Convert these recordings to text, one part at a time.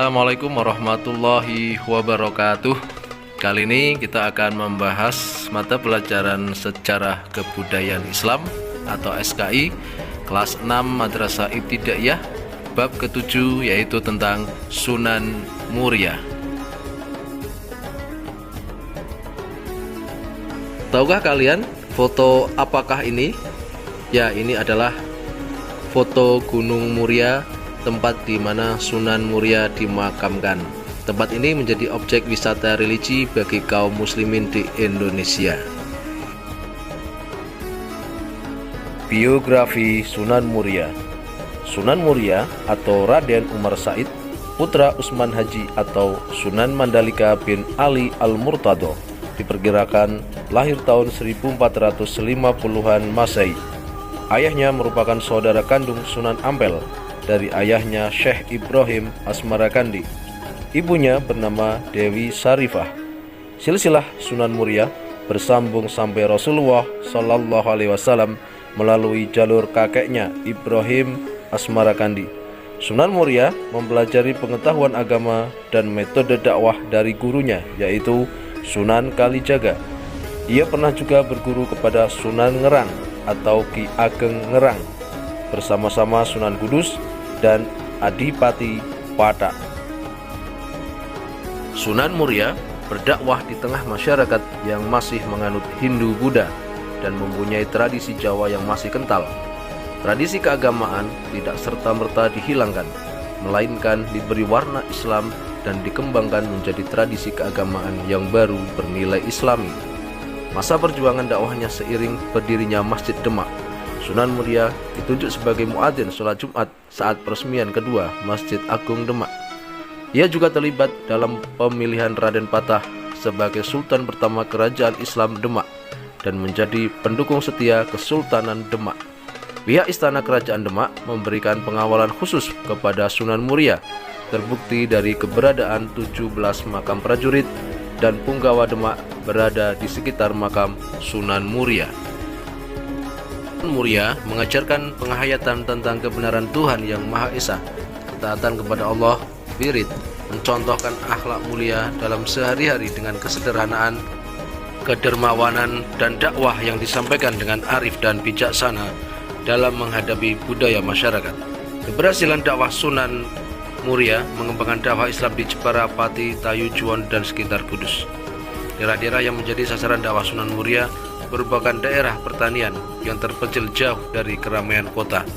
Assalamualaikum warahmatullahi wabarakatuh. Kali ini kita akan membahas mata pelajaran Sejarah Kebudayaan Islam atau SKI kelas 6 Madrasah Ibtidaiyah, bab ke-7, yaitu tentang Sunan Muria. Tahukah kalian foto apakah ini? Ya, ini adalah foto Gunung Muria, tempat di mana Sunan Muria dimakamkan. Tempat ini menjadi objek wisata religi bagi kaum muslimin di Indonesia. Biografi Sunan Muria. Sunan Muria atau Raden Umar Said, putra Utsman Haji atau Sunan Mandalika bin Ali Al-Murtado, diperkirakan lahir tahun 1450-an Masehi. Ayahnya merupakan saudara kandung Sunan Ampel dari ayahnya Syekh Ibrahim Asmarakandi. Ibunya bernama Dewi Sarifah. Silsilah Sunan Muria bersambung sampai Rasulullah Shallallahu Alaihi Wasallam melalui jalur kakeknya Ibrahim Asmarakandi. Sunan Muria mempelajari pengetahuan agama dan metode dakwah dari gurunya, yaitu Sunan Kalijaga. Ia pernah juga berguru kepada Sunan Ngerang atau Ki Ageng Ngerang bersama-sama Sunan Kudus dan Adipati Patak. Sunan Muria berdakwah di tengah masyarakat yang masih menganut Hindu Buddha dan mempunyai tradisi Jawa yang masih kental. Tradisi keagamaan tidak serta-merta dihilangkan, melainkan diberi warna Islam dan dikembangkan menjadi tradisi keagamaan yang baru bernilai Islami. Masa perjuangan dakwahnya seiring berdirinya Masjid Demak, Sunan Muria ditunjuk sebagai muadzin sholat Jumat saat peresmian kedua Masjid Agung Demak. Ia juga terlibat dalam pemilihan Raden Patah sebagai Sultan pertama Kerajaan Islam Demak dan menjadi pendukung setia Kesultanan Demak. Pihak Istana Kerajaan Demak memberikan pengawalan khusus kepada Sunan Muria, terbukti dari keberadaan 17 makam prajurit dan punggawa Demak berada di sekitar makam Sunan Muria. Sunan Muria mengajarkan penghayatan tentang kebenaran Tuhan yang Maha Esa, ketaatan kepada Allah, wirid, mencontohkan akhlak mulia dalam sehari-hari dengan kesederhanaan, kedermawanan, dan dakwah yang disampaikan dengan arif dan bijaksana dalam menghadapi budaya masyarakat. Keberhasilan dakwah Sunan Muria mengembangkan dakwah Islam di Jepara, Pati, Tayu, Juwon, dan sekitar Kudus. Daerah-daerah yang menjadi sasaran dakwah Sunan Muria merupakan daerah pertanian yang terpencil jauh dari keramaian kota.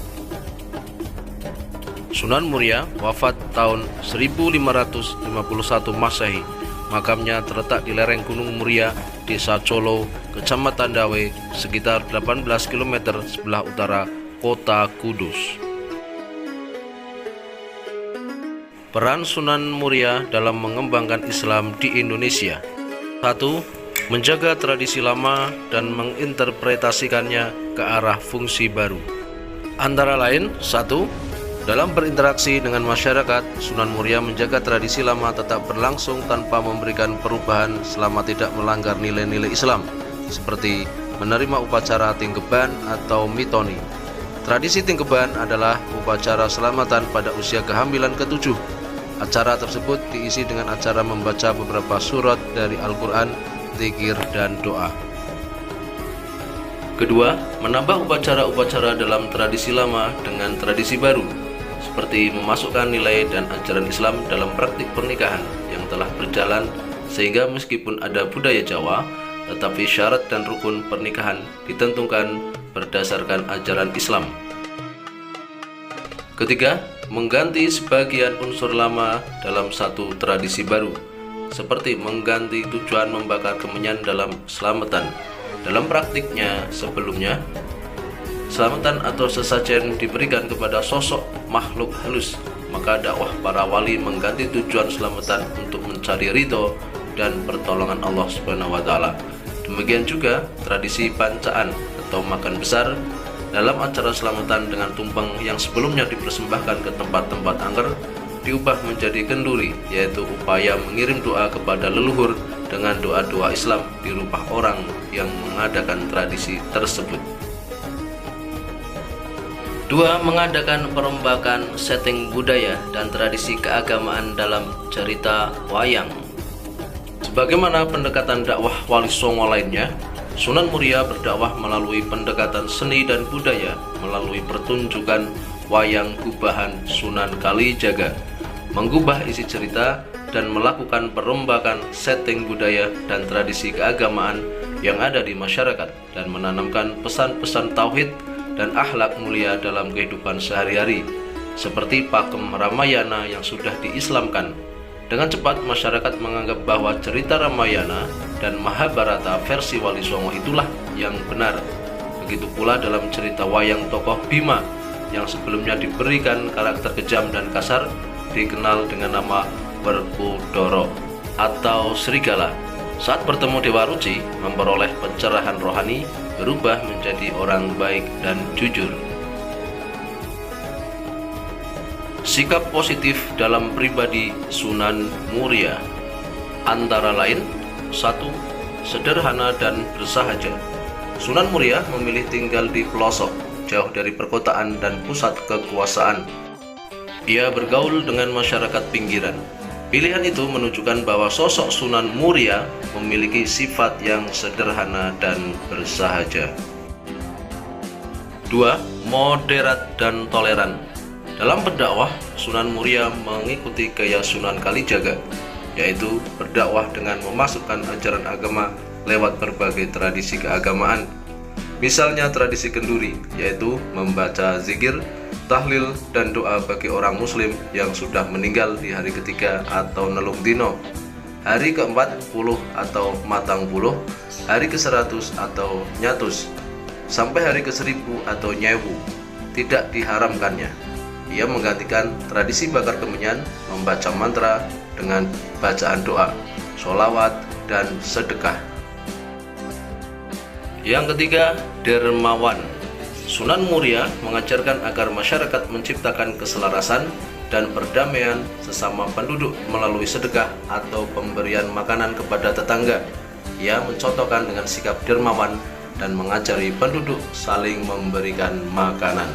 Sunan Muria wafat tahun 1551 Masehi. Makamnya terletak di lereng Gunung Muria, Desa Colo, Kecamatan Dawe, sekitar 18 km sebelah utara kota Kudus. Peran Sunan Muria dalam mengembangkan Islam di Indonesia. 1. Menjaga tradisi lama dan menginterpretasikannya ke arah fungsi baru. Antara lain, 1. Dalam berinteraksi dengan masyarakat, Sunan Muria menjaga tradisi lama tetap berlangsung tanpa memberikan perubahan selama tidak melanggar nilai-nilai Islam, seperti menerima upacara tingkeban atau mitoni. Tradisi tingkeban adalah upacara selamatan pada usia kehamilan ke-7. Acara tersebut diisi dengan acara membaca beberapa surat dari Al-Quran, zikir, dan doa. Kedua, menambah upacara-upacara dalam tradisi lama dengan tradisi baru, seperti memasukkan nilai dan ajaran Islam dalam praktik pernikahan yang telah berjalan, sehingga meskipun ada budaya Jawa, tetapi syarat dan rukun pernikahan ditentukan berdasarkan ajaran Islam. Ketiga, mengganti sebagian unsur lama dalam satu tradisi baru, seperti mengganti tujuan membakar kemenyan dalam selamatan. Dalam praktiknya sebelumnya, selamatan atau sesajen diberikan kepada sosok makhluk halus, maka dakwah para wali mengganti tujuan selamatan untuk mencari ridho dan pertolongan Allah Subhanahu wa Ta'ala. Demikian juga tradisi pancaan atau makan besar dalam acara selamatan dengan tumpeng yang sebelumnya dipersembahkan ke tempat-tempat angker diubah menjadi kenduri, yaitu upaya mengirim doa kepada leluhur dengan doa-doa Islam di rumah orang yang mengadakan tradisi tersebut. 2. Mengadakan perombakan setting budaya dan tradisi keagamaan dalam cerita wayang. Sebagaimana pendekatan dakwah Wali Songo lainnya, Sunan Muria berdakwah melalui pendekatan seni dan budaya melalui pertunjukan wayang gubahan Sunan Kalijaga, menggubah isi cerita dan melakukan perombakan setting budaya dan tradisi keagamaan yang ada di masyarakat dan menanamkan pesan-pesan tauhid dan akhlak mulia dalam kehidupan sehari-hari, seperti pakem Ramayana yang sudah diislamkan. Dengan cepat masyarakat menganggap bahwa cerita Ramayana dan Mahabharata versi Wali Songo itulah yang benar. Begitu pula dalam cerita wayang tokoh Bima yang sebelumnya diberikan karakter kejam dan kasar, dikenal dengan nama Werkudara atau serigala. Saat bertemu Dewa Ruci, memperoleh pencerahan rohani, berubah menjadi orang baik dan jujur. Sikap positif dalam pribadi Sunan Muria antara lain: 1. Sederhana dan bersahaja. Sunan Muria memilih tinggal di pelosok, jauh dari perkotaan dan pusat kekuasaan. Ia bergaul dengan masyarakat pinggiran. Pilihan itu menunjukkan bahwa sosok Sunan Muria memiliki sifat yang sederhana dan bersahaja. 2. Moderat dan toleran. Dalam berdakwah, Sunan Muria mengikuti gaya Sunan Kalijaga, yaitu berdakwah dengan memasukkan ajaran agama lewat berbagai tradisi keagamaan. Misalnya tradisi kenduri, yaitu membaca zikir, tahlil, dan doa bagi orang muslim yang sudah meninggal di hari ketiga atau nelung dino, hari ke-40 atau matang puluh, hari ke-100 atau nyatus, sampai hari ke-1000 atau nyewu. Tidak diharamkannya. Ia menggantikan tradisi bakar kemenyan, membaca mantra dengan bacaan doa, sholawat, dan sedekah. Yang ketiga, dermawan. Sunan Muria mengajarkan agar masyarakat menciptakan keselarasan dan perdamaian sesama penduduk melalui sedekah atau pemberian makanan kepada tetangga. Ia mencontohkan dengan sikap dermawan dan mengajari penduduk saling memberikan makanan.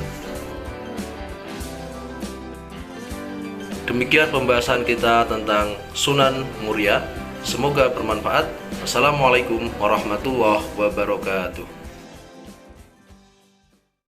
Demikian pembahasan kita tentang Sunan Muria. Semoga bermanfaat. Wassalamualaikum warahmatullahi wabarakatuh.